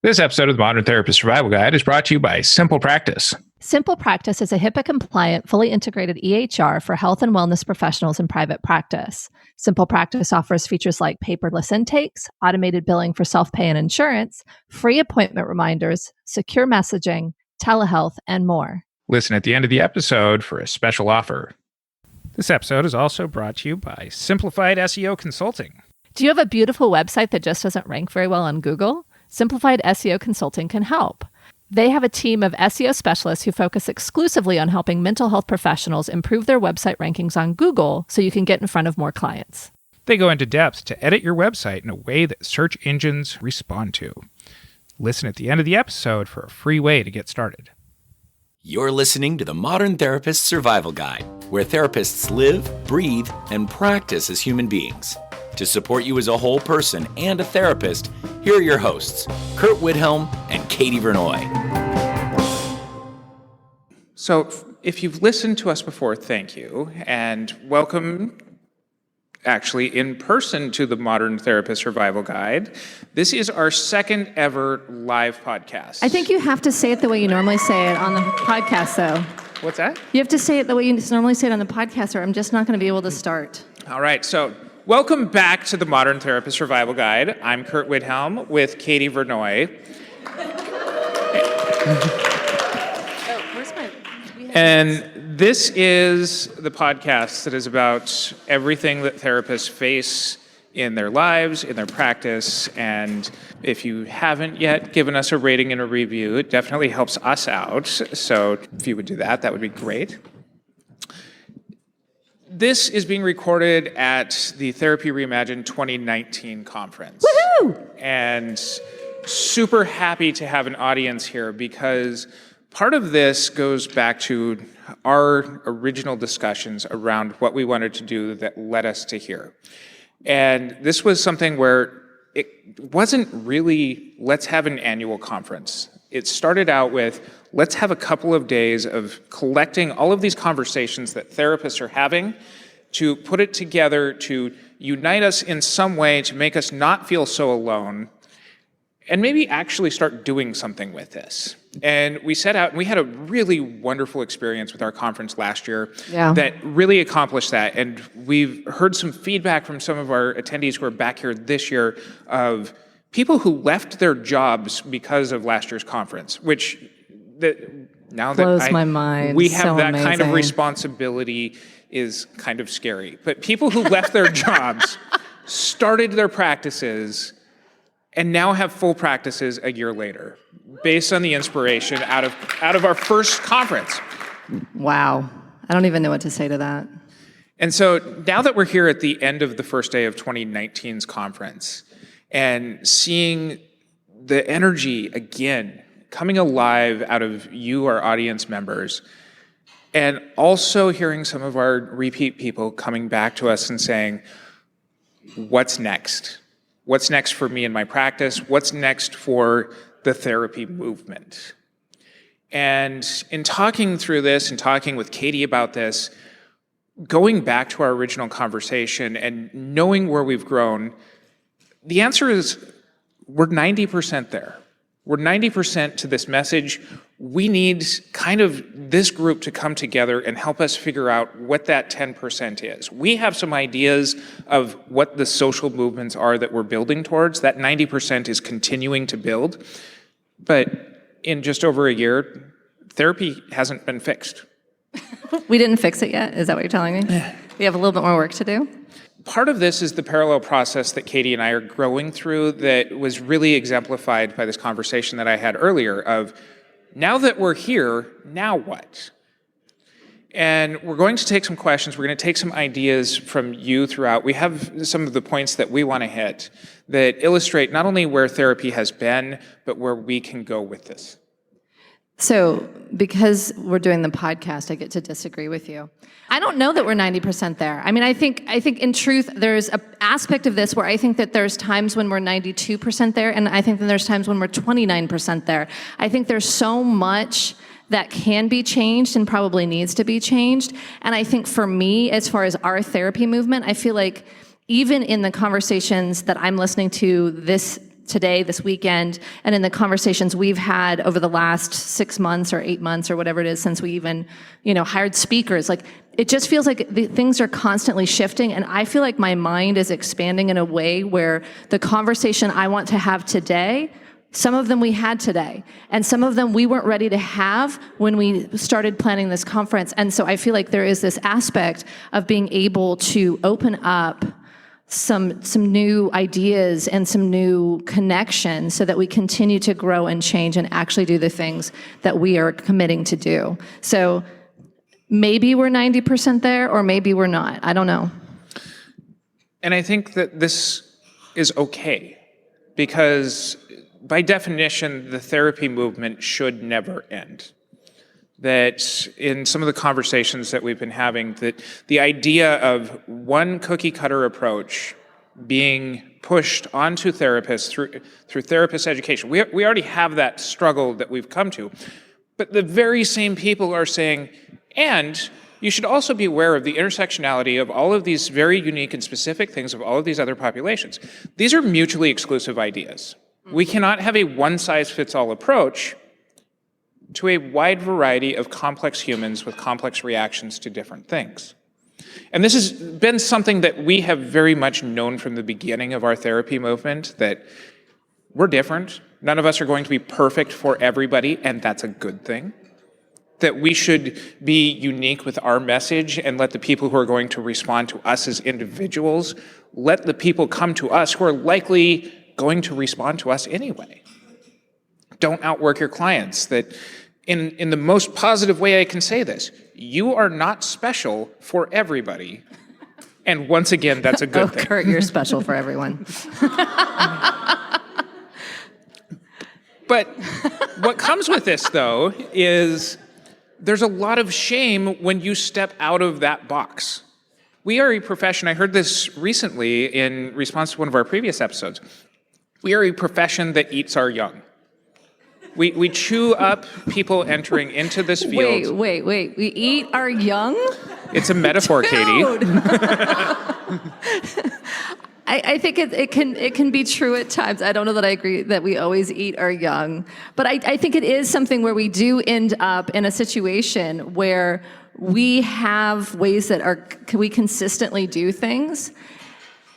This episode of the Modern Therapist Survival Guide is brought to you by Simple Practice. Simple Practice is a HIPAA-compliant, fully integrated EHR for health and wellness professionals in private practice. Simple Practice offers features like paperless intakes, automated billing for self-pay and insurance, free appointment reminders, secure messaging, telehealth, and more. Listen at the end of the episode for a special offer. This episode is also brought to you by Simplified SEO Consulting. Do you have a beautiful website that just doesn't rank very well on Google? Simplified SEO Consulting can help. They have a team of SEO specialists who focus exclusively on helping mental health professionals improve their website rankings on Google so you can get in front of more clients. They go into depth to edit your website in a way that search engines respond to. Listen at the end of the episode for a free way to get started. You're listening to the Modern Therapist Survival Guide, where therapists live, breathe, and practice as human beings. To support you as a whole person and a therapist, here are your hosts, Curt Widhalm and Katie Vernoy. So if you've listened to us before, thank you, and welcome actually in person to the Modern Therapist Survival Guide. This is our second ever live podcast. I think you have to say it the way you normally say it on the podcast, though. What's that? You have to say it the way you normally say it on the podcast, or I'm just not going to be able to start. All right, so welcome back to the Modern Therapist Survival Guide. I'm Curt Widhalm with Katie Vernoy. And this is the podcast that is about everything that therapists face in their lives, in their practice. And if you haven't yet given us a rating and a review, it definitely helps us out. So if you would do that, that would be great. This is being recorded at the Therapy Reimagined 2019 conference. Woohoo! And super happy to have an audience here because part of this goes back to our original discussions around what we wanted to do that led us to here. And this was something where it wasn't really, let's have an annual conference. It started out with, let's have a couple of days of collecting all of these conversations that therapists are having to put it together, to unite us in some way, to make us not feel so alone, and maybe actually start doing something with this. And we set out, and we had a really wonderful experience with our conference last year that really accomplished that. And we've heard some feedback from some of our attendees who are back here this year of people who left their jobs because of last year's conference, which now blows that my mind. We have so that amazing. kind of responsibility is kind of scary. But people who left their jobs, started their practices, and now have full practices a year later, based on the inspiration out of our first conference. Wow. I don't even know what to say to that. And so now that we're here at the end of the first day of 2019's conference and seeing the energy again coming alive out of you, our audience members, and also hearing some of our repeat people coming back to us and saying, what's next? What's next for me in my practice? What's next for the therapy movement? And in talking through this and talking with Katie about this, going back to our original conversation and knowing where we've grown, the answer is we're 90% there. We're 90% to this message. We need kind of this group to come together and help us figure out what that 10% is. We have some ideas of what the social movements are that we're building towards. That 90% is continuing to build. But in just over a year, therapy hasn't been fixed. We didn't fix it yet? Is that what you're telling me? We have a little bit more work to do? Part of this is the parallel process that Katie and I are growing through that was really exemplified by this conversation that I had earlier of, now that we're here, now what? And we're going to take some questions. We're going to take some ideas from you throughout. We have some of the points that we want to hit that illustrate not only where therapy has been, but where we can go with this. So because we're doing the podcast, I get to disagree with you. I don't know that we're 90% there. I mean, I think in truth, there's an aspect of this where I think that there's times when we're 92% there, and I think that there's times when we're 29% there. I think there's so much that can be changed and probably needs to be changed. And I think for me, as far as our therapy movement, I feel like even in the conversations that I'm listening to this today, this weekend, and in the conversations we've had over the last 6 months or 8 months or whatever it is since we even, hired speakers, like it just feels like things are constantly shifting, and I feel like my mind is expanding in a way where the conversation I want to have today, some of them we had today, and some of them we weren't ready to have when we started planning this conference. And so I feel like there is this aspect of being able to open up some new ideas and some new connections so that we continue to grow and change and actually do the things that we are committing to do. So maybe we're 90% there, or maybe we're not. I don't know. And I think that this is okay, because by definition, the therapy movement should never end. That in some of the conversations that we've been having, that the idea of one cookie cutter approach being pushed onto therapists through therapist education, we already have that struggle that we've come to. But the very same people are saying, and you should also be aware of the intersectionality of all of these very unique and specific things of all of these other populations. These are mutually exclusive ideas. We cannot have a one-size-fits-all approach to a wide variety of complex humans with complex reactions to different things. And this has been something that we have very much known from the beginning of our therapy movement, that we're different. None of us are going to be perfect for everybody, and that's a good thing. That we should be unique with our message and let the people who are going to respond to us as individuals, let the people come to us who are likely going to respond to us anyway. Don't outwork your clients. That in the most positive way I can say this, you are not special for everybody. And once again, that's a good thing. Curt, you're special for everyone. But what comes with this, though, is there's a lot of shame when you step out of that box. We are a profession, I heard this recently in response to one of our previous episodes. We are a profession that eats our young. We chew up people entering into this field. Wait. We eat our young? It's a metaphor, Katie. I think it can be true at times. I don't know that I agree that we always eat our young. But I think it is something where we do end up in a situation where we have ways that we consistently do things.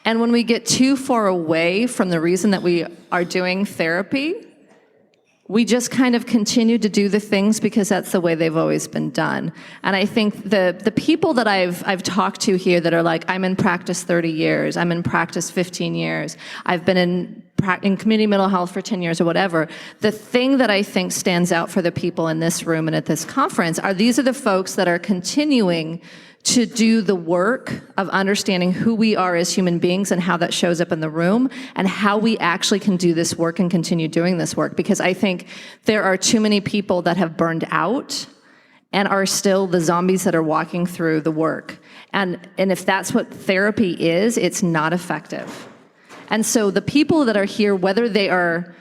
And when we get too far away from the reason that we are doing therapy, we just kind of continue to do the things because that's the way they've always been done. And I think the people that I've talked to here that are like, I'm in practice 30 years, I'm in practice 15 years, I've been in community mental health for 10 years or whatever, the thing that I think stands out for the people in this room and at this conference these are the folks that are continuing to do the work of understanding who we are as human beings and how that shows up in the room and how we actually can do this work and continue doing this work. Because I think there are too many people that have burned out and are still the zombies that are walking through the work. And if that's what therapy is, it's not effective. And so the people that are here, whether they are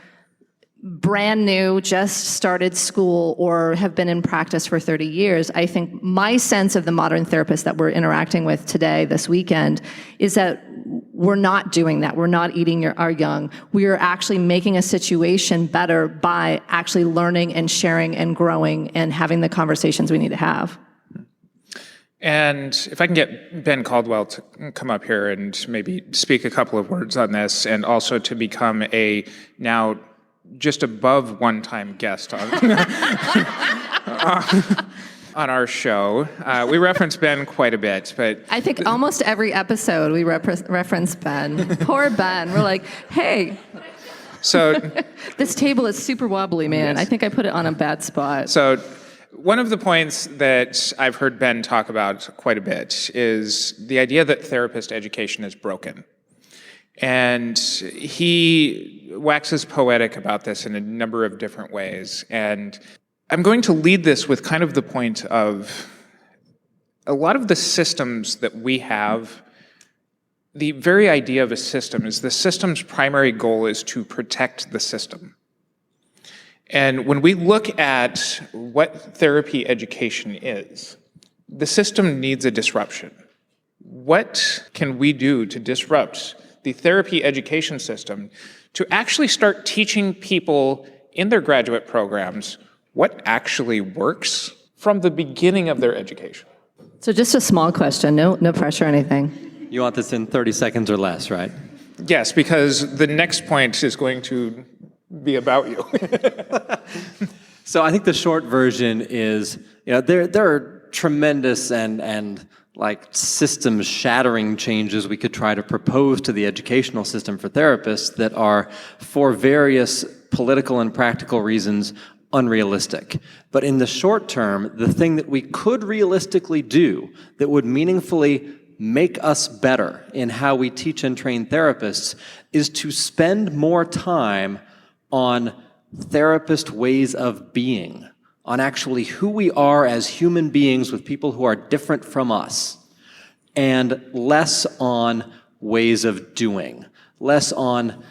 brand new, just started school, or have been in practice for 30 years, I think my sense of the modern therapist that we're interacting with today, this weekend, is that we're not doing that. We're not eating our young. We are actually making a situation better by actually learning and sharing and growing and having the conversations we need to have. And if I can get Ben Caldwell to come up here and maybe speak a couple of words on this, and also to become a now just above one-time guest on on our show. We reference Ben quite a bit, but I think almost every episode we reference Ben. Poor Ben. We're like, hey, so this table is super wobbly, man. Yes. I think I put it on a bad spot. So one of the points that I've heard Ben talk about quite a bit is the idea that therapist education is broken. And he waxes poetic about this in a number of different ways. And I'm going to lead this with kind of the point of a lot of the systems that we have, the very idea of a system is the system's primary goal is to protect the system. And when we look at what therapy education is, the system needs a disruption. What can we do to disrupt the therapy education system to actually start teaching people in their graduate programs what actually works from the beginning of their education. So just a small question, no pressure or anything. You want this in 30 seconds or less, right? Yes, because the next point is going to be about you. So I think the short version is, there are tremendous and like system-shattering changes we could try to propose to the educational system for therapists that are, for various political and practical reasons, unrealistic. But in the short term, the thing that we could realistically do that would meaningfully make us better in how we teach and train therapists is to spend more time on therapist ways of being, on actually who we are as human beings with people who are different from us, and less on ways of doing, less on,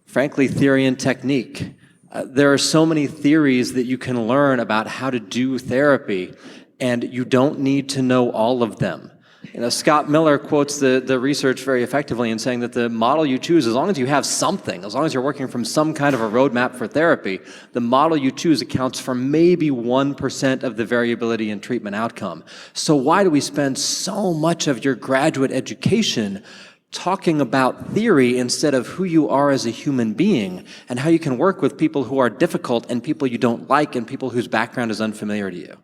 frankly, theory and technique. There are so many theories that you can learn about how to do therapy, and you don't need to know all of them. Scott Miller quotes the research very effectively in saying that the model you choose, as long as you have something, as long as you're working from some kind of a roadmap for therapy, the model you choose accounts for maybe 1% of the variability in treatment outcome. So why do we spend so much of your graduate education talking about theory instead of who you are as a human being and how you can work with people who are difficult and people you don't like and people whose background is unfamiliar to you?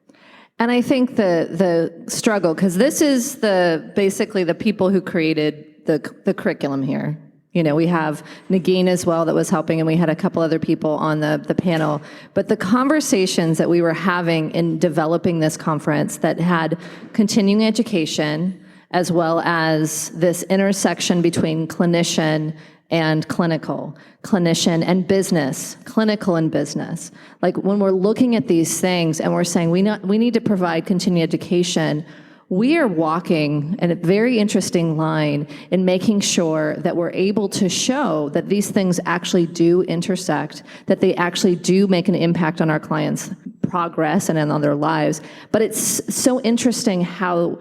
And I think the struggle, because this is basically the people who created the curriculum here. We have Nagin as well that was helping, and we had a couple other people on the panel. But the conversations that we were having in developing this conference that had continuing education, as well as this intersection between clinician and clinical, clinician and business, clinical and business. Like when we're looking at these things and we're saying we need to provide continuing education, we are walking in a very interesting line in making sure that we're able to show that these things actually do intersect, that they actually do make an impact on our clients' progress and on their lives. But it's so interesting how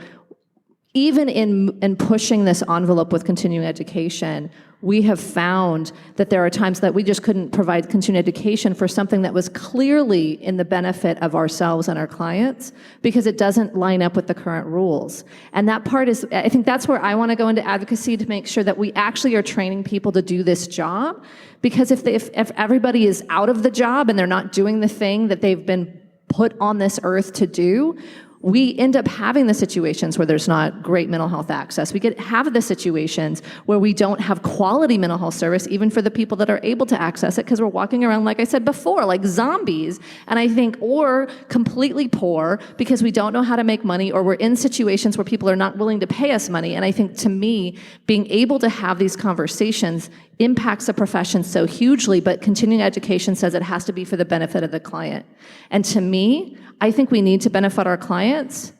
even in pushing this envelope with continuing education, we have found that there are times that we just couldn't provide continuing education for something that was clearly in the benefit of ourselves and our clients because it doesn't line up with the current rules. And that part is, I think that's where I want to go into advocacy to make sure that we actually are training people to do this job. Because if everybody is out of the job and they're not doing the thing that they've been put on this earth to do, we end up having the situations where there's not great mental health access. We have the situations where we don't have quality mental health service, even for the people that are able to access it, because we're walking around, like I said before, like zombies. And I think, or completely poor because we don't know how to make money, or we're in situations where people are not willing to pay us money. And I think, to me, being able to have these conversations impacts the profession so hugely, but continuing education says it has to be for the benefit of the client. And to me, I think we need to benefit our clients,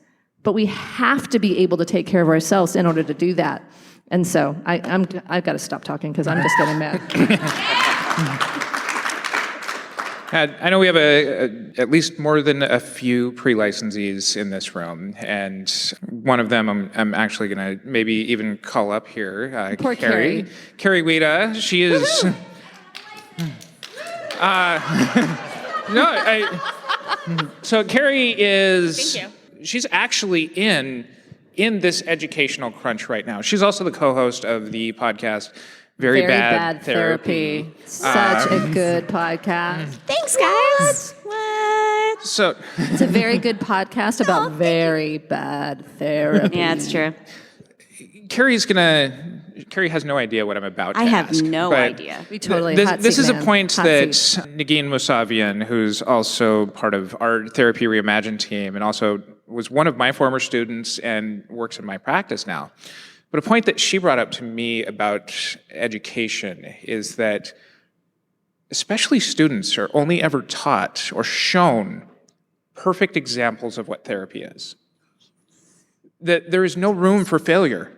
but we have to be able to take care of ourselves in order to do that. And so I've got to stop talking because I'm just getting mad. I know we have at least more than a few pre-licensees in this room, and one of them I'm actually going to maybe even call up here. Poor Carrie. Carrie Wida. She is... So Carrie is... Thank you. She's actually in this educational crunch right now. She's also the co-host of the podcast Very Bad Therapy. Such a good podcast. Thanks, guys. What? So It's a very good podcast about very bad therapy. Yeah, it's true. Carrie has no idea what I'm about to I have ask, no but idea. We totally This is a point Hot that seat. Nagin Mousavian, who's also part of our Therapy Reimagined team and also was one of my former students and works in my practice now. But a point that she brought up to me about education is that especially students are only ever taught or shown perfect examples of what therapy is. That there is no room for failure.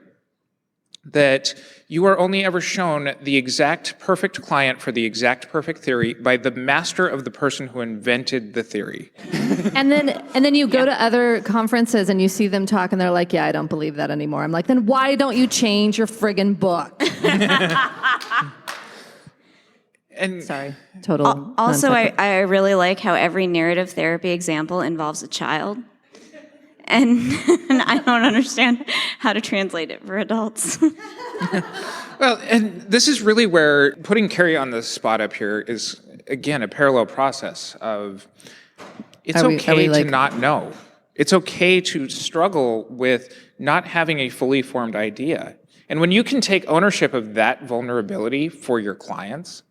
that you are only ever shown the exact perfect client for the exact perfect theory by the master of the person who invented the theory. And then you go to other conferences and you see them talk and they're like, yeah, I don't believe that anymore. I'm like, then why don't you change your friggin' book? And Sorry, total. Also, I really like how every narrative therapy example involves a child. And I don't understand how to translate it for adults. Well, and this is really where putting Carrie on the spot up here is, again, a parallel process of it's okay to not know. It's okay to struggle with not having a fully formed idea. And when you can take ownership of that vulnerability for your clients,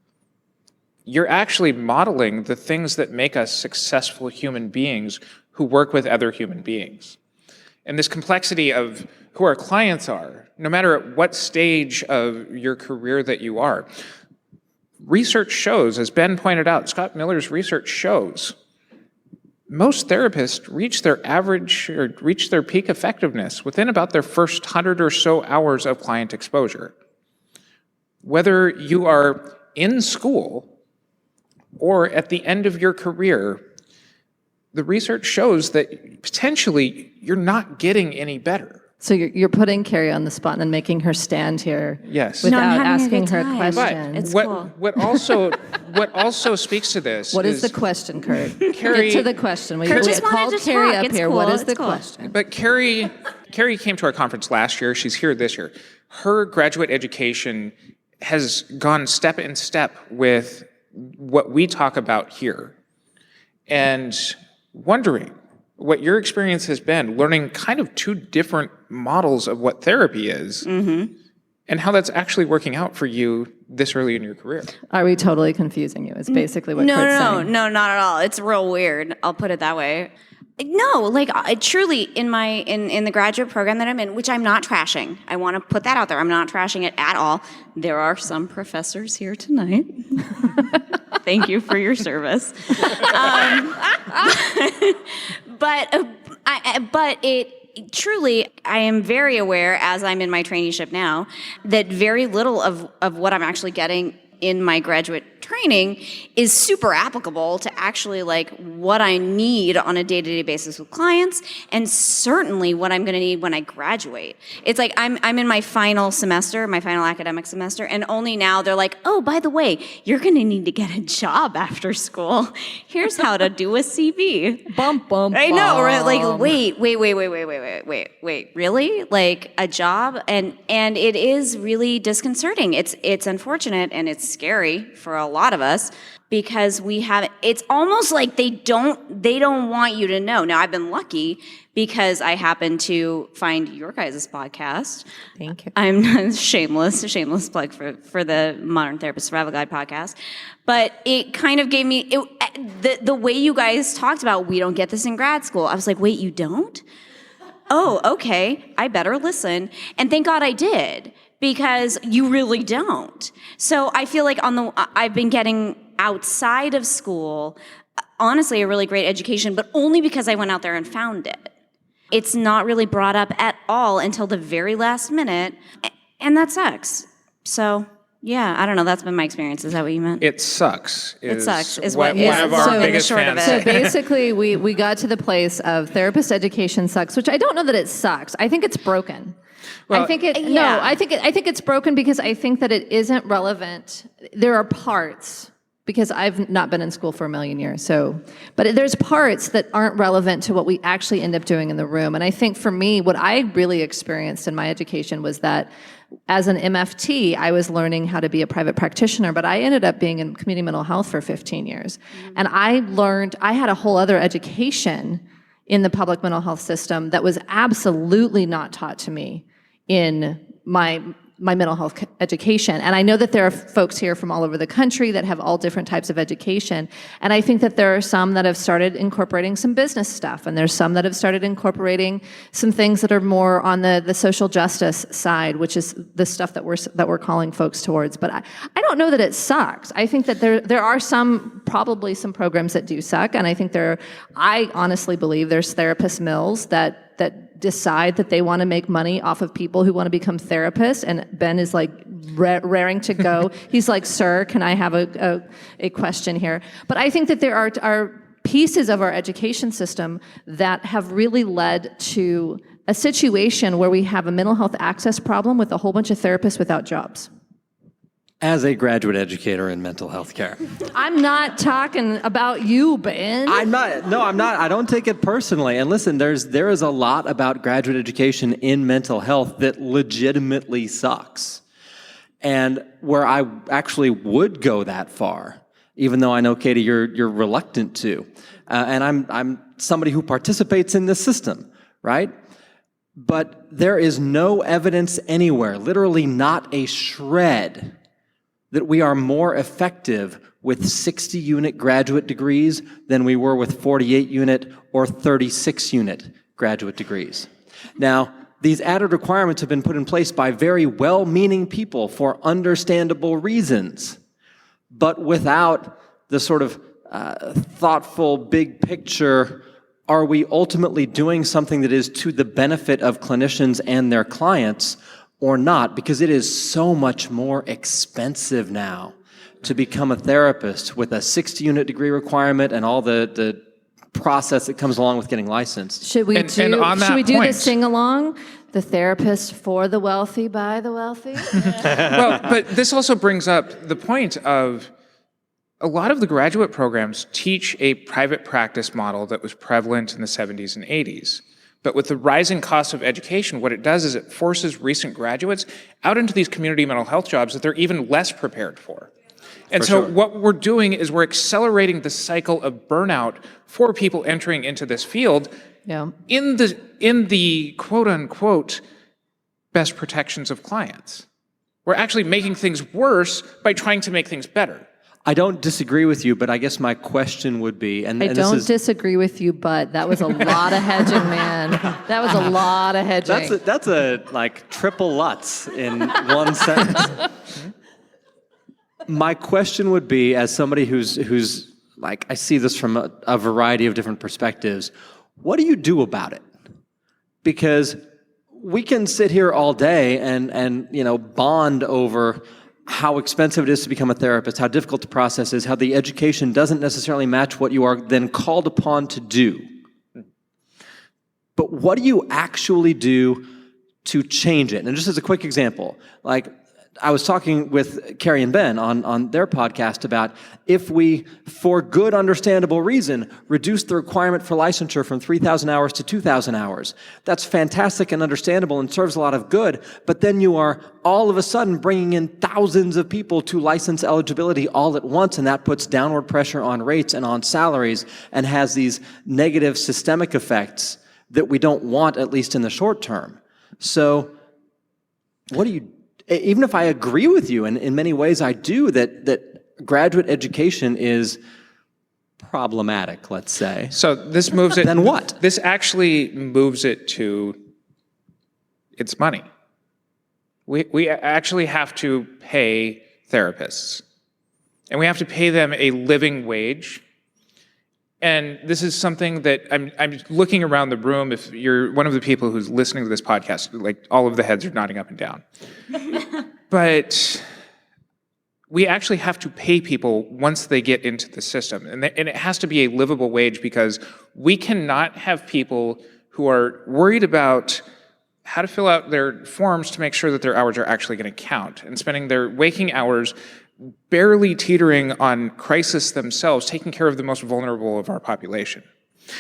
you're actually modeling the things that make us successful human beings who work with other human beings. And this complexity of who our clients are, no matter at what stage of your career that you are, research shows, as Ben pointed out, Scott Miller's research shows, most therapists reach their average or reach their peak effectiveness within about their first 100 or so hours of client exposure. Whether you are in school or at the end of your career, the research shows that potentially you're not getting any better. So you're putting Carrie on the spot and then making her stand here Yes. without No, I'm having a asking good her a time. question. It's what, cool. what also speaks to this What is the question, Curt? Carrie- Get to the question. We just wanted called to Carrie talk. up It's here. cool. What is It's the cool. question? But Carrie came to our conference last year. She's here this year. Her graduate education has gone step in step with what we talk about here. And wondering what your experience has been, learning kind of two different models of what therapy is, and how that's actually working out for you this early in your career. Are we totally confusing you? Is basically what Kurt's saying. No, not at all. It's real weird. I'll put it that way. No, like I truly in the graduate program that I'm in, which I'm not trashing. I want to put that out there. I'm not trashing it at all. There are some professors here tonight. Thank you for your service. But it truly, I am very aware, as I'm in my traineeship now, that very little of what I'm actually getting in my graduate training is super applicable to actually like what I need on a day-to-day basis with clients, and certainly what I'm going to need when I graduate. It's like I'm in my final semester, my final academic semester, and only now they're like, oh, by the way, you're going to need to get a job after school. Here's how to do a CV. Bump, bump, I know, right? Like, bump. wait, really? Like a job? And it is really disconcerting. It's unfortunate and it's scary for a lot of us because it's almost like they don't want you to know. Now, I've been lucky because I happen to find your guys' podcast. Thank you. I'm shameless plug for the Modern Therapist Survival Guide podcast. But it kind of gave me, the way you guys talked about, we don't get this in grad school. I was like, wait, you don't? Oh, okay, I better listen. And thank God I did, because you really don't. So I feel like I've been getting outside of school, honestly, a really great education, but only because I went out there and found it. It's not really brought up at all until the very last minute, and that sucks. So, yeah, I don't know. That's been my experience. Is that what you meant? It sucks. It sucks is one what of is our long and the biggest short of fans. it. So basically, we got to the place of therapist education sucks, which I don't know that it sucks. I think it's broken. Well, I think yeah. I think it's broken because I think that it isn't relevant. There are parts, because I've not been in school for a million years, but there's parts that aren't relevant to what we actually end up doing in the room. And I think for me, what I really experienced in my education was that as an MFT, I was learning how to be a private practitioner, but I ended up being in community mental health for 15 years. And I had a whole other education in the public mental health system that was absolutely not taught to me in my mental health education. And I know that there are folks here from all over the country that have all different types of education. And I think that there are some that have started incorporating some business stuff, and there's some that have started incorporating some things that are more on the social justice side, which is the stuff that we're calling folks towards. But I don't know that it sucks. I think that there are probably some programs that do suck, and I think I honestly believe there's therapist mills that decide that they want to make money off of people who want to become therapists, and Ben is like raring to go. He's like, sir, can I have a question here? But I think that there are pieces of our education system that have really led to a situation where we have a mental health access problem with a whole bunch of therapists without jobs. As a graduate educator in mental health care. I'm not talking about you, Ben. I'm not. I don't take it personally. And listen, there is a lot about graduate education in mental health that legitimately sucks. And where I actually would go that far, even though I know, Katie, you're reluctant to. And I'm somebody who participates in this system, right? But there is no evidence anywhere, literally not a shred, that we are more effective with 60-unit graduate degrees than we were with 48-unit or 36-unit graduate degrees. Now, these added requirements have been put in place by very well-meaning people for understandable reasons, but without the sort of thoughtful, big picture, are we ultimately doing something that is to the benefit of clinicians and their clients or not? Because it is so much more expensive now to become a therapist with a 60-unit degree requirement and all the process that comes along with getting licensed. Should we do the sing-along? The therapist for the wealthy, by the wealthy? Well, but this also brings up the point of a lot of the graduate programs teach a private practice model that was prevalent in the 70s and 80s. But with the rising cost of education, what it does is it forces recent graduates out into these community mental health jobs that they're even less prepared for. And so what we're doing is we're accelerating the cycle of burnout for people entering into this field in the quote-unquote best protections of clients. We're actually making things worse by trying to make things better. I don't disagree with you, but I guess my question would be, I don't disagree with you, but that was a lot of hedging, man. That was a lot of hedging. That's a like triple Lutz in one sentence. My question would be, as somebody who's like, I see this from a variety of different perspectives, what do you do about it? Because we can sit here all day and bond over how expensive it is to become a therapist, how difficult the process is, how the education doesn't necessarily match what you are then called upon to do. But what do you actually do to change it? And just as a quick example, like I was talking with Carrie and Ben on their podcast about if we, for good understandable reason, reduce the requirement for licensure from 3,000 hours to 2,000 hours. That's fantastic and understandable and serves a lot of good, but then you are all of a sudden bringing in thousands of people to license eligibility all at once, and that puts downward pressure on rates and on salaries and has these negative systemic effects that we don't want, at least in the short term. So what do you even if I agree with you, and in many ways I do, that graduate education is problematic, let's say. So this moves it... Then what? This actually moves it to its money. We actually have to pay therapists. And we have to pay them a living wage. And this is something that I'm looking around the room. If you're one of the people who's listening to this podcast, like all of the heads are nodding up and down. But we actually have to pay people once they get into the system. And it has to be a livable wage, because we cannot have people who are worried about how to fill out their forms to make sure that their hours are actually going to count, and spending their waking hours barely teetering on crisis themselves, taking care of the most vulnerable of our population.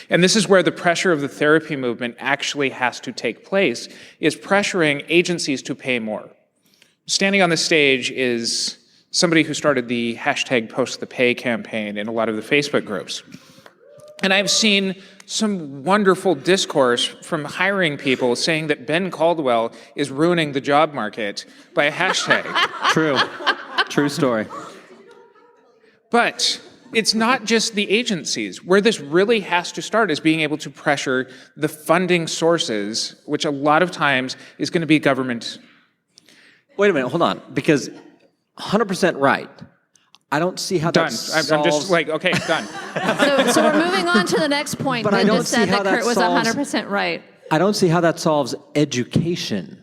And this is where the pressure of the therapy movement actually has to take place, is pressuring agencies to pay more. Standing on the stage is somebody who started the hashtag Post the Pay campaign in a lot of the Facebook groups. And I've seen some wonderful discourse from hiring people saying that Ben Caldwell is ruining the job market by a hashtag. True story. But it's not just the agencies. Where this really has to start is being able to pressure the funding sources, which a lot of times is going to be government. Wait a minute, hold on, because 100% right. I don't see how that solves... I'm just like, okay, done. So we're moving on to the next point. But I don't just see said how that Curt was solves... 100% right. I don't see how that solves education.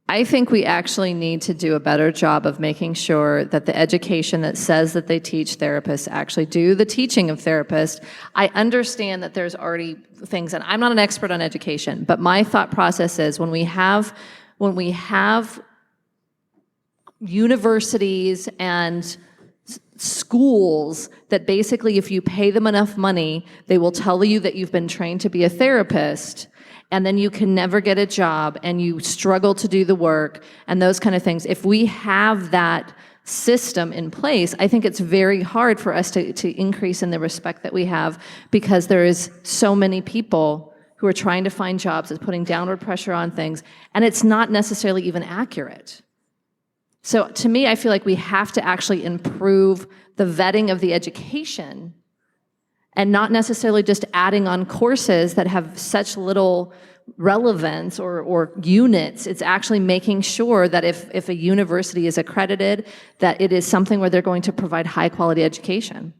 I think we actually need to do a better job of making sure that the education that says that they teach therapists actually do the teaching of therapists. I understand that there's already things, and I'm not an expert on education, but my thought process is when we have universities and schools that basically, if you pay them enough money, they will tell you that you've been trained to be a therapist, and then you can never get a job and you struggle to do the work and those kind of things. If we have that system in place, I think it's very hard for us to increase in the respect that we have, because there is so many people who are trying to find jobs, it's putting downward pressure on things, and it's not necessarily even accurate. So to me, I feel like we have to actually improve the vetting of the education, and not necessarily just adding on courses that have such little relevance or units. It's actually making sure that if a university is accredited, that it is something where they're going to provide high quality education.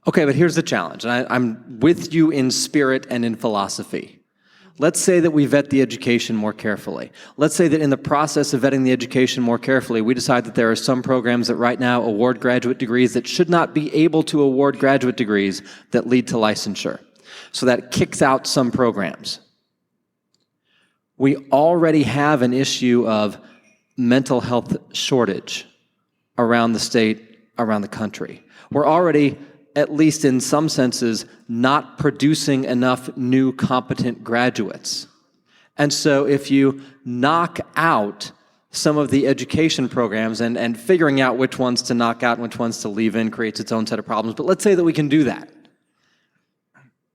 Okay, but here's the challenge, and I'm with you in spirit and in philosophy. Let's say that we vet the education more carefully. Let's say that in the process of vetting the education more carefully, we decide that there are some programs that right now award graduate degrees that should not be able to award graduate degrees that lead to licensure. So that kicks out some programs. We already have an issue of mental health shortage around the state, around the country. We're already, at least in some senses, not producing enough new competent graduates. And so if you knock out some of the education programs, and figuring out which ones to knock out and which ones to leave in creates its own set of problems, but let's say that we can do that.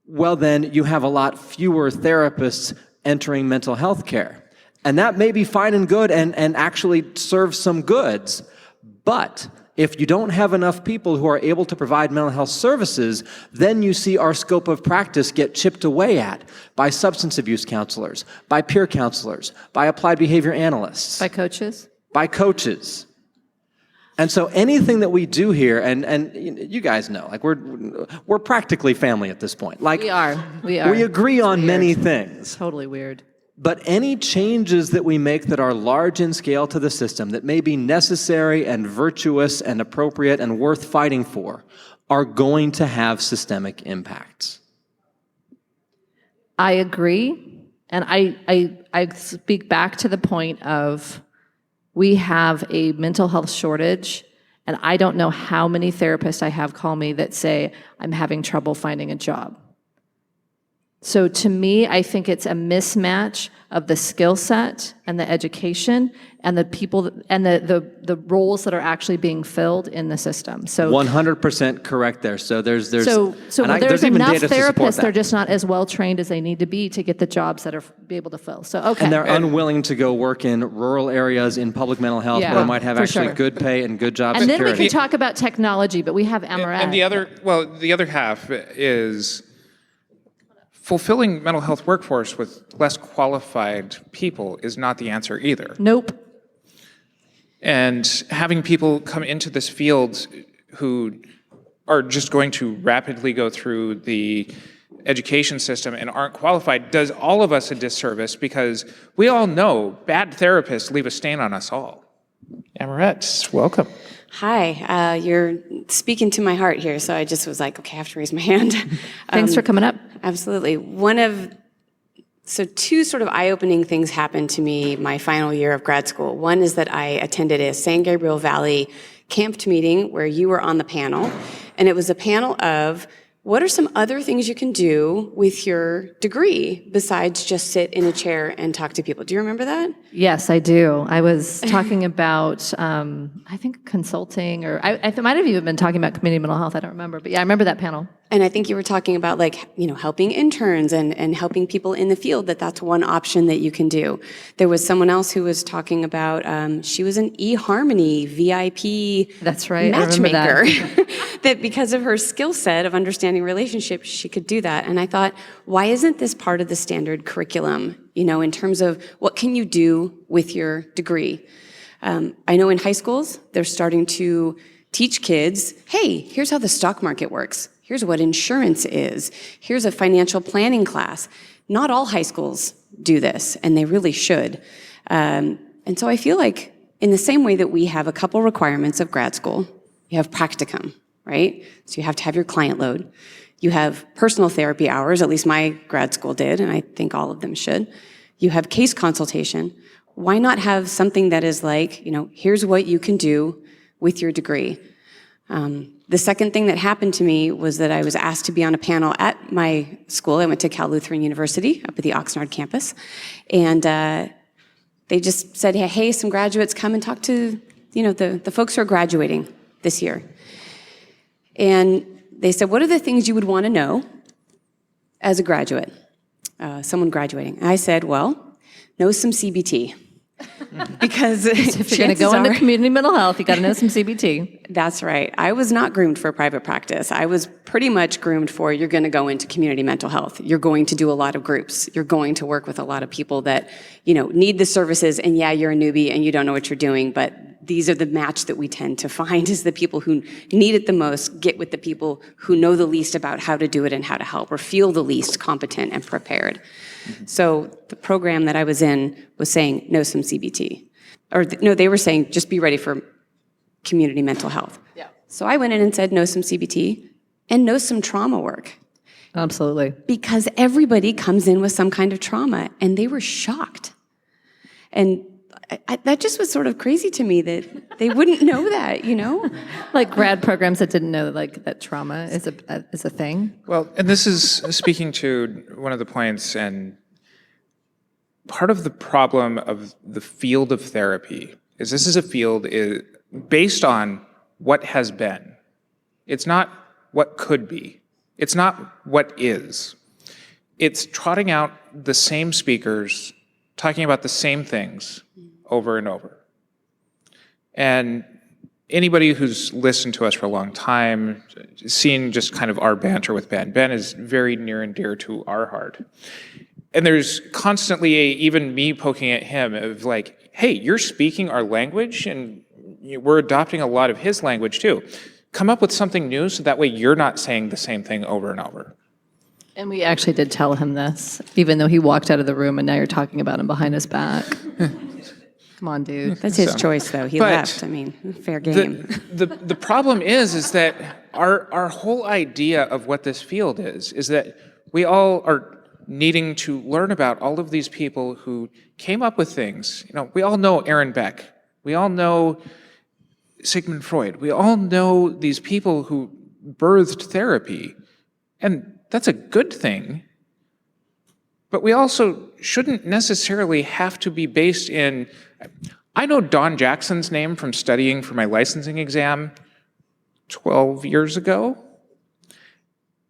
Well, then you have a lot fewer therapists entering mental health care. And that may be fine and good and actually serve some goods, but if you don't have enough people who are able to provide mental health services, then you see our scope of practice get chipped away at by substance abuse counselors, by peer counselors, by applied behavior analysts. By coaches? By coaches. And so anything that we do here, and you guys know, like we're practically family at this point. Like We are. We agree on many things. Totally weird. But any changes that we make that are large in scale to the system, that may be necessary and virtuous and appropriate and worth fighting for, are going to have systemic impacts. I agree. And I speak back to the point of we have a mental health shortage, and I don't know how many therapists I have call me that say, I'm having trouble finding a job. So to me, I think it's a mismatch of the skill set and the education and the people and the roles that are actually being filled in the system. So 100% correct there. So there's there's even enough data to support therapists. that. They're just not as well trained as they need to be to get the jobs that are be able to fill. So okay, And they're unwilling to go work in rural areas in public mental health where they might have for actually sure. good pay and good job and security. then we can talk about technology, but we have MRI. And the other half is fulfilling mental health workforce with less qualified people is not the answer either. Nope. And having people come into this field who are just going to rapidly go through the education system and aren't qualified does all of us a disservice, because we all know bad therapists leave a stain on us all. Amarette, welcome. Hi, you're speaking to my heart here, so I just was like, okay, I have to raise my hand. Thanks for coming up. Absolutely. Two sort of eye-opening things happened to me my final year of grad school. One is that I attended a San Gabriel Valley camped meeting where you were on the panel, and it was a panel of what are some other things you can do with your degree besides just sit in a chair and talk to people? Do you remember that? Yes, I do. I was talking about, I think consulting, or I might have even been talking about community mental health. I don't remember, but yeah, I remember that panel. And I think you were talking about helping interns and helping people in the field, that's one option that you can do. There was someone else who was talking about, she was an eHarmony VIP That's right, matchmaker. I remember that. That because of her skill set of understanding relationships, she could do that. And I thought, why isn't this part of the standard curriculum, in terms of what can you do with your degree? I know in high schools, they're starting to teach kids, hey, here's how the stock market works. Here's what insurance is. Here's a financial planning class. Not all high schools do this, and they really should. And so I feel like in the same way that we have a couple requirements of grad school, you have practicum, right? So you have to have your client load. You have personal therapy hours, at least my grad school did, and I think all of them should. You have case consultation. Why not have something that is like, here's what you can do with your degree? The second thing that happened to me was that I was asked to be on a panel at my school. I went to Cal Lutheran University up at the Oxnard campus. And they just said, hey, some graduates come and talk to, the folks who are graduating this year. And they said, what are the things you would want to know as a graduate, someone graduating? And I said, well, know some CBT. Because if you're going to go into community mental health, you got to know some CBT. That's right. I was not groomed for private practice. I was pretty much groomed for you're going to go into community mental health. You're going to do a lot of groups. You're going to work with a lot of people that, need the services. And yeah, you're a newbie and you don't know what you're doing, but these are the match that we tend to find is the people who need it the most get with the people who know the least about how to do it and how to help or feel the least competent and prepared. So the program that I was in was saying, know some CBT. No, they were saying, just be ready for community mental health. Yeah. So I went in and said, know some CBT and know some trauma work. Absolutely. Because everybody comes in with some kind of trauma, and they were shocked. And that just was sort of crazy to me that they wouldn't know that, Like grad programs that didn't know that trauma is a thing. Well, and this is speaking to one of the points, and part of the problem of the field of therapy is this is a field based on what has been. It's not what could be. It's not what is. It's trotting out the same speakers, talking about the same things over and over. And anybody who's listened to us for a long time, seen just kind of our banter with Ben is very near and dear to our heart. And there's constantly even me poking at him of like, hey, you're speaking our language and we're adopting a lot of his language too. Come up with something new so that way you're not saying the same thing over and over. And we actually did tell him this, even though he walked out of the room and now you're talking about him behind his back. Come on, dude. That's his choice, though. He left. Fair game. The problem is that our whole idea of what this field is that we all are needing to learn about all of these people who came up with things. We all know Aaron Beck. We all know Sigmund Freud. We all know these people who birthed therapy. And that's a good thing. But we also shouldn't necessarily have to be based in... I know Don Jackson's name from studying for my licensing exam 12 years ago.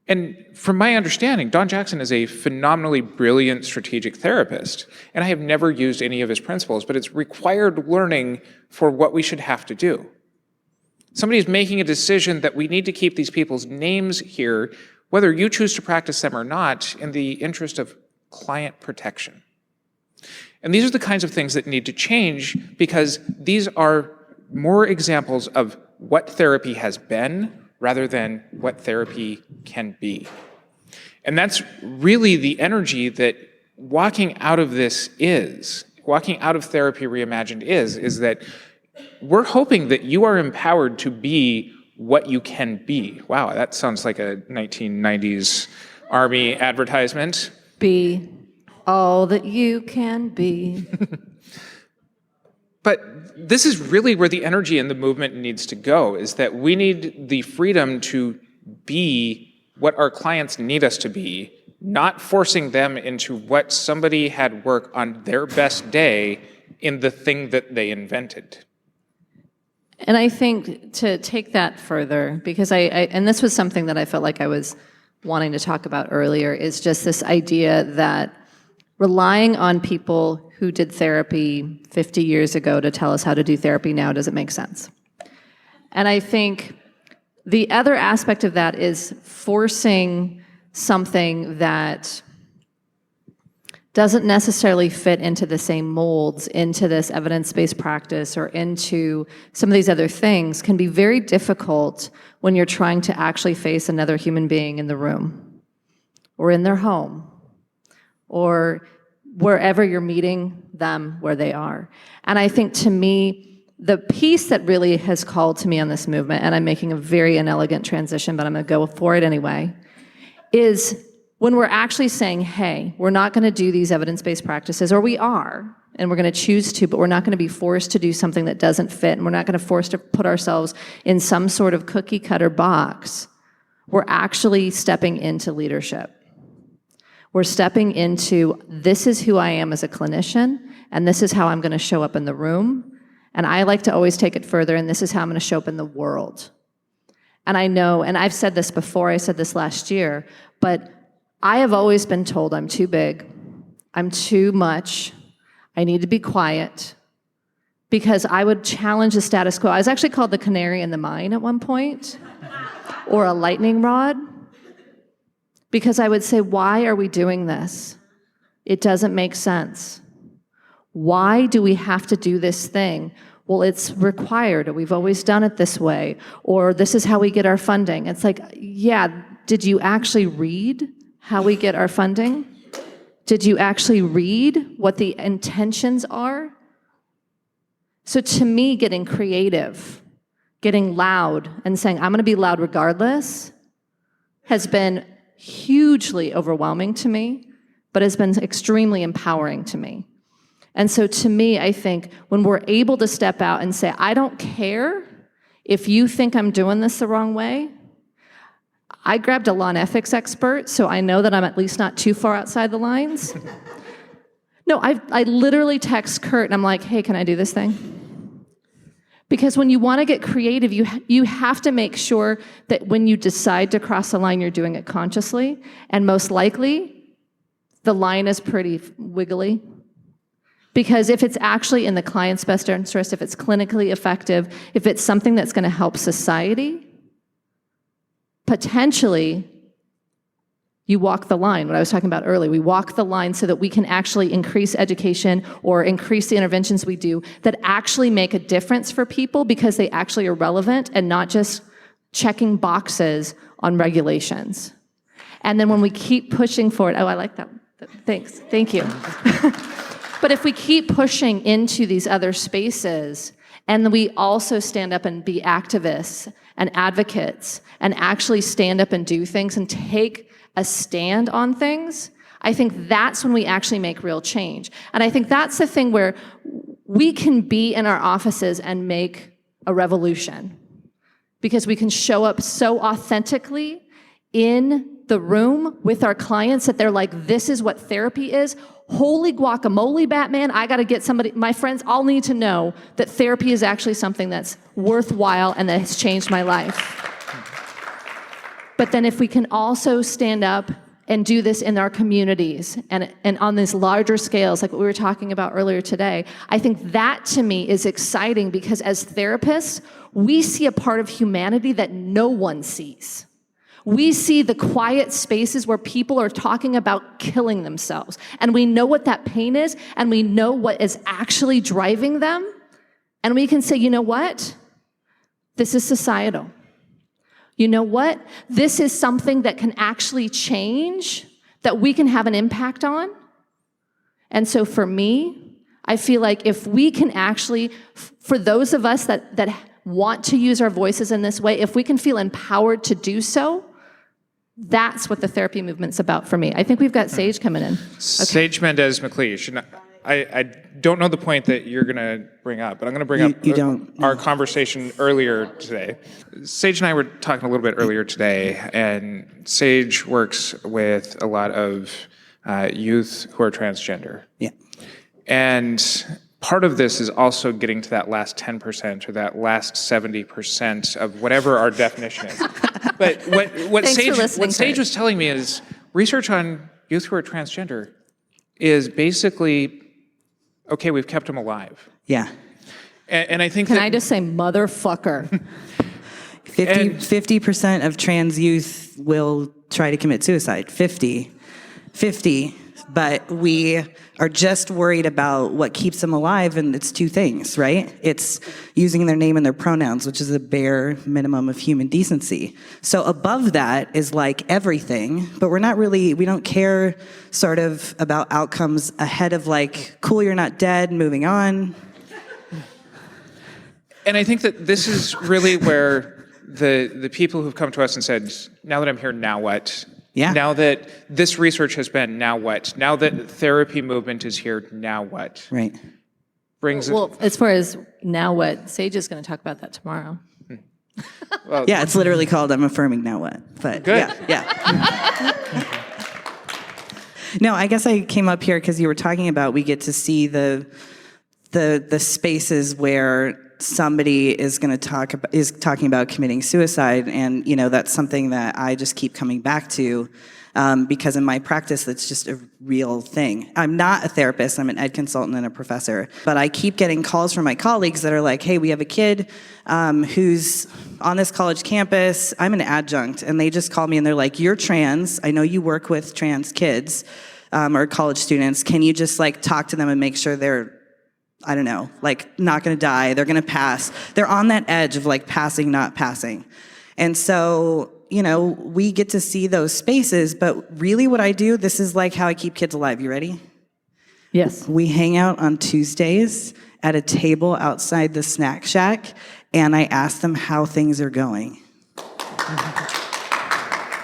And from my understanding, Don Jackson is a phenomenally brilliant strategic therapist. And I have never used any of his principles, but it's required learning for what we should have to do. Somebody's making a decision that we need to keep these people's names here, whether you choose to practice them or not, in the interest of client protection. And these are the kinds of things that need to change because these are more examples of what therapy has been rather than what therapy can be. And that's really the energy that walking out of this is, walking out of Therapy Reimagined is that we're hoping that you are empowered to be what you can be. Wow, that sounds like a 1990s Army advertisement. Be all that you can be. But this is really where the energy in the movement needs to go, is that we need the freedom to be what our clients need us to be, not forcing them into what somebody had work on their best day in the thing that they invented. And I think to take that further, because and this was something that I felt like I was wanting to talk about earlier, is just this idea that relying on people who did therapy 50 years ago to tell us how to do therapy now doesn't make sense. And I think the other aspect of that is forcing something that doesn't necessarily fit into the same molds, into this evidence-based practice or into some of these other things, can be very difficult when you're trying to actually face another human being in the room or in their home or wherever you're meeting them where they are. And I think, to me, the piece that really has called to me on this movement, and I'm making a very inelegant transition, but I'm going to go for it anyway, is when we're actually saying, hey, we're not going to do these evidence-based practices, or we are, and we're going to choose to, but we're not going to be forced to do something that doesn't fit, and we're not going to force to put ourselves in some sort of cookie-cutter box. We're actually stepping into leadership. We're stepping into, this is who I am as a clinician, and this is how I'm going to show up in the room. And I like to always take it further, and this is how I'm going to show up in the world. And I know, and I've said this before, I said this last year, but I have always been told I'm too big, I'm too much, I need to be quiet, because I would challenge the status quo. I was actually called the canary in the mine at one point, or a lightning rod, because I would say, why are we doing this? It doesn't make sense. Why do we have to do this thing? Well, it's required, or we've always done it this way, or this is how we get our funding. It's like, yeah, did you actually read how we get our funding? Did you actually read what the intentions are? So to me, getting creative, getting loud, and saying, I'm going to be loud regardless, has been hugely overwhelming to me, but has been extremely empowering to me. And so to me, I think when we're able to step out and say, I don't care if you think I'm doing this the wrong way. I grabbed a law and ethics expert, so I know that I'm at least not too far outside the lines. No, I literally text Curt and I'm like, hey, can I do this thing? Because when you want to get creative, you have to make sure that when you decide to cross the line, you're doing it consciously. And most likely, the line is pretty wiggly. Because if it's actually in the client's best interest, if it's clinically effective, if it's something that's going to help society, potentially, you walk the line, what I was talking about earlier. We walk the line so that we can actually increase education or increase the interventions we do that actually make a difference for people because they actually are relevant and not just checking boxes on regulations. And then when we keep pushing forward, oh, I like that. Thanks. Thank you. But if we keep pushing into these other spaces, and we also stand up and be activists and advocates and actually stand up and do things and take a stand on things, I think that's when we actually make real change. And I think that's the thing where we can be in our offices and make a revolution because we can show up so authentically in the room with our clients that they're like, this is what therapy is. Holy guacamole, Batman, I got to get somebody, my friends all need to know that therapy is actually something that's worthwhile and that has changed my life. But then if we can also stand up and do this in our communities and on these larger scales, like what we were talking about earlier today, I think that to me is exciting because as therapists, we see a part of humanity that no one sees. We see the quiet spaces where people are talking about killing themselves. And we know what that pain is, and we know what is actually driving them. And we can say, you know what? This is societal. You know what? This is something that can actually change, that we can have an impact on. And so for me, I feel like if we can actually, for those of us that want to use our voices in this way, if we can feel empowered to do so, that's what the therapy movement's about for me. I think we've got Sage coming in. Okay. Sage Mendez-McLeish. I don't know the point that you're going to bring up, but I'm going to bring up our conversation earlier today. Sage and I were talking a little bit earlier today, and Sage works with a lot of youth who are transgender. Yeah. And part of this is also getting to that last 10% or that last 70% of whatever our definition is. But what Sage was telling me is research on youth who are transgender is basically, okay, we've kept them alive. Yeah. And I think Can I just say motherfucker? 50% of trans youth will try to commit suicide. 50. but we are just worried about what keeps them alive, and it's two things, right? It's using their name and their pronouns, which is the bare minimum of human decency. So above that is like everything, but we don't care sort of about outcomes ahead of like, cool, you're not dead, moving on. And I think that this is really where the people who've come to us and said, now that I'm here, now what? Yeah. Now that this research has been, now what? Now that therapy movement is here, now what? Right. Brings Well, as far as now what, Sage is going to talk about that tomorrow. Yeah, it's literally called I'm Affirming Now What. But Good. Yeah. No, I guess I came up here because you were talking about we get to see the spaces where somebody is talking about committing suicide, and that's something that I just keep coming back to because in my practice that's just a real thing. I'm not a therapist, I'm an ed consultant and a professor, but I keep getting calls from my colleagues that are like, hey, we have a kid who's on this college campus, I'm an adjunct, and they just call me and they're like, you're trans, I know you work with trans kids or college students, can you just like talk to them and make sure they're, I don't know, like not gonna die, they're gonna pass. They're on that edge of like passing, not passing. And so, we get to see those spaces, but really what I do, this is like how I keep kids alive. You ready? Yes. We hang out on Tuesdays at a table outside the snack shack, and I ask them how things are going.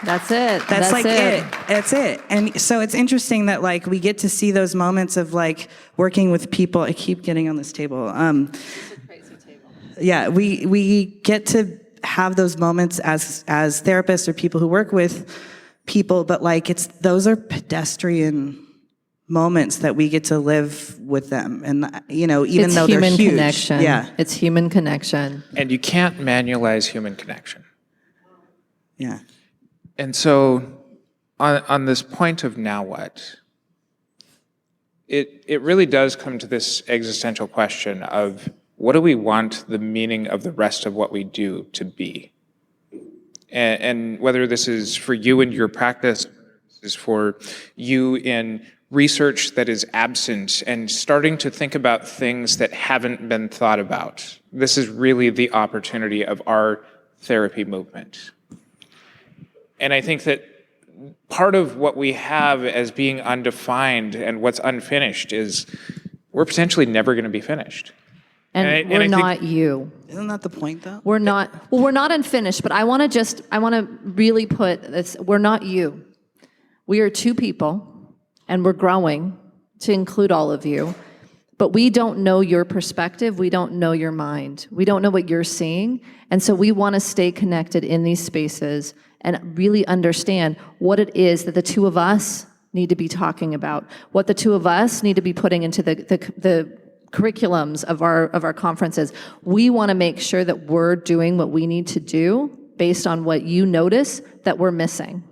That's it. That's like it. That's it. And so it's interesting that like we get to see those moments of like working with people. I keep getting on this table. It's a crazy table. Yeah, we get to have those moments as therapists or people who work with people, but like those are pedestrian moments that we get to live with them, and even though they're huge, connection. Yeah, it's human connection. And you can't manualize human connection. yeah. And so on this point of now what, it really does come to this existential question of what do we want the meaning of the rest of what we do to be? And whether this is for you in your practice, is for you in research that is absent and starting to think about things that haven't been thought about. This is really the opportunity of our therapy movement. And I think that part of what we have as being undefined and what's unfinished is we're potentially never going to be finished. And we're not you. Isn't that the point, though? We're not unfinished, but I want to really put this, we're not you. We are two people, and we're growing to include all of you, but we don't know your perspective, we don't know your mind, we don't know what you're seeing, and so we want to stay connected in these spaces and really understand what it is that the two of us need to be talking about, what the two of us need to be putting into the curriculums of our conferences. We want to make sure that we're doing what we need to do based on what you notice that we're missing.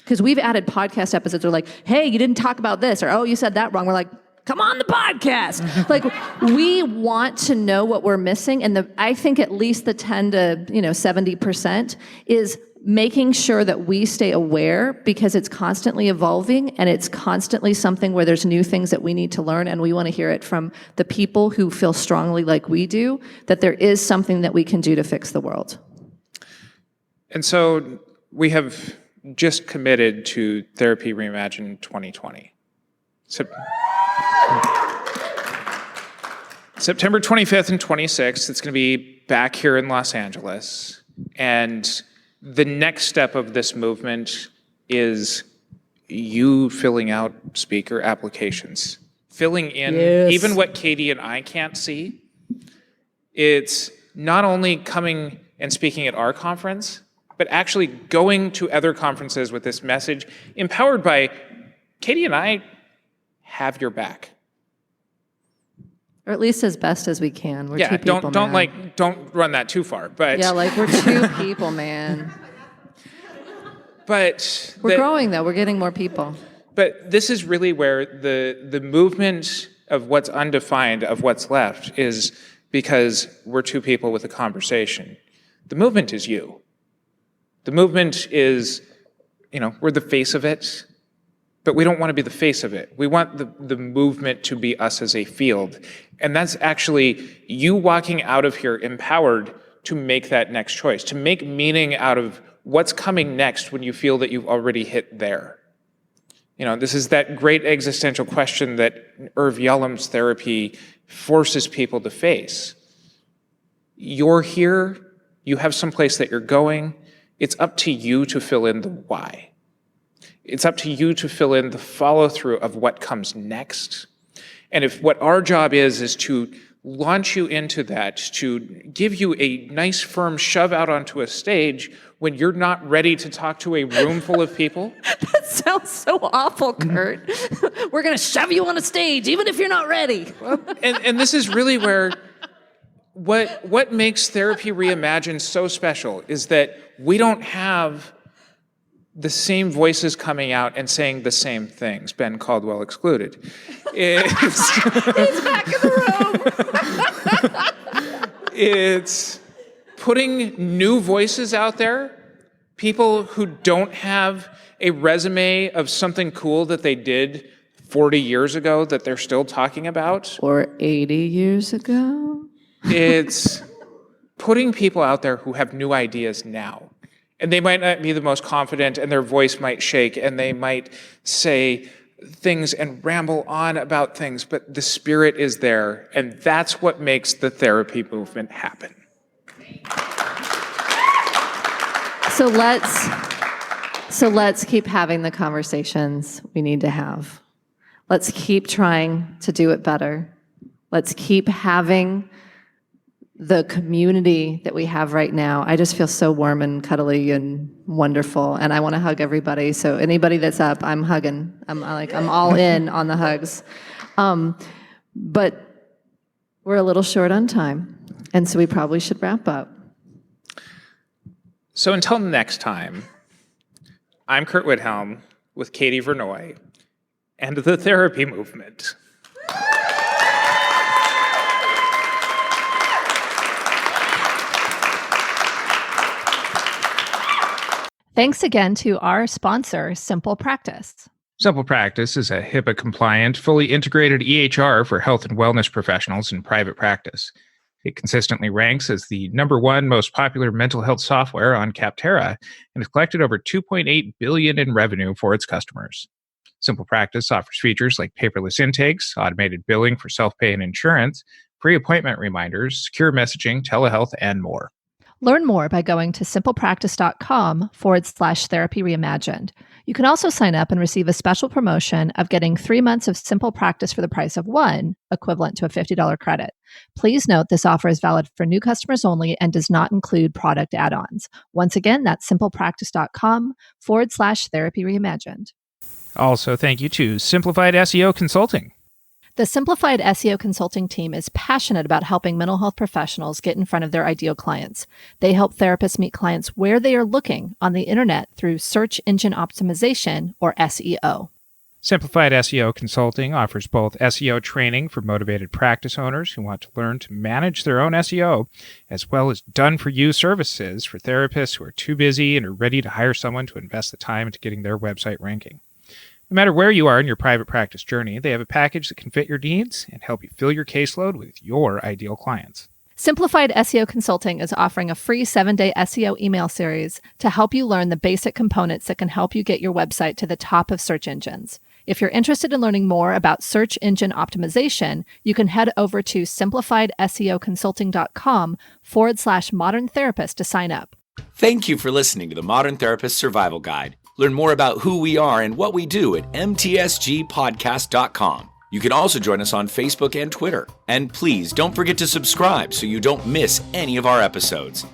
Because we've added podcast episodes that are like, hey, you didn't talk about this, or oh, you said that wrong. We're like, come on the podcast. Like, we want to know what we're missing, and I think at least the 10 to 70% is making sure that we stay aware, because it's constantly evolving and it's constantly something where there's new things that we need to learn, and we want to hear it from the people who feel strongly like we do, that there is something that we can do to fix the world. And so we have just committed to Therapy Reimagined 2020. September 25th and 26th, it's going to be back here in Los Angeles. And the next step of this movement is you filling out speaker applications, filling in even what Katie and I can't see. It's not only coming and speaking at our conference, but actually going to other conferences with this message, empowered by Katie and I have your back. Or at least as best as we can. We're two people, don't run that too far. But yeah, like we're two people, man. But we're growing though. We're getting more people. But this is really where the movement of what's undefined, of what's left, is because we're two people with a conversation. The movement is you. The movement is, we're the face of it. but we don't want to be the face of it. We want the movement to be us as a field. And that's actually you walking out of here empowered to make that next choice, to make meaning out of what's coming next when you feel that you've already hit there. This is that great existential question that Widhalm's therapy forces people to face. You're here, you have someplace that you're going. It's up to you to fill in the why. It's up to you to fill in the follow-through of what comes next. And if what our job is to launch you into that, to give you a nice firm shove out onto a stage when you're not ready to talk to a room full of people. That sounds so awful, Curt. We're going to shove you on a stage, even if you're not ready. And this is really where what makes Therapy Reimagined so special is that we don't have the same voices coming out and saying the same things, Ben Caldwell excluded. He's back in the room. It's putting new voices out there, people who don't have a resume of something cool that they did 40 years ago that they're still talking about. Or 80 years ago. It's putting people out there who have new ideas now. And they might not be the most confident, and their voice might shake, and they might say things and ramble on about things, but the spirit is there, and that's what makes the therapy movement happen. So let's keep having the conversations we need to have. Let's keep trying to do it better. Let's keep having the community that we have right now. I just feel so warm and cuddly and wonderful, and I want to hug everybody. So anybody that's up, I'm hugging. I'm all in on the hugs. But we're a little short on time, and so we probably should wrap up. So until next time, I'm Curt Widhalm with Katie Vernoy and the Therapy Movement. Thanks again to our sponsor, Simple Practice. Simple Practice is a HIPAA-compliant, fully integrated EHR for health and wellness professionals in private practice. It consistently ranks as the #1 most popular mental health software on Capterra and has collected over $2.8 billion in revenue for its customers. Simple Practice offers features like paperless intakes, automated billing for self-pay and insurance, pre-appointment reminders, secure messaging, telehealth, and more. Learn more by going to simplepractice.com/therapy reimagined. You can also sign up and receive a special promotion of getting 3 months of Simple Practice for the price of 1, equivalent to a $50 credit. Please note this offer is valid for new customers only and does not include product add-ons. Once again, that's simplepractice.com/therapy reimagined. Also, thank you to Simplified SEO Consulting. The Simplified SEO Consulting team is passionate about helping mental health professionals get in front of their ideal clients. They help therapists meet clients where they are looking on the internet through search engine optimization, or SEO. Simplified SEO Consulting offers both SEO training for motivated practice owners who want to learn to manage their own SEO, as well as done-for-you services for therapists who are too busy and are ready to hire someone to invest the time into getting their website ranking. No matter where you are in your private practice journey, they have a package that can fit your needs and help you fill your caseload with your ideal clients. Simplified SEO Consulting is offering a free 7-day SEO email series to help you learn the basic components that can help you get your website to the top of search engines. If you're interested in learning more about search engine optimization, you can head over to simplifiedseoconsulting.com/modern therapist to sign up. Thank you for listening to the Modern Therapist Survival Guide. Learn more about who we are and what we do at mtsgpodcast.com. You can also join us on Facebook and Twitter. And please don't forget to subscribe so you don't miss any of our episodes.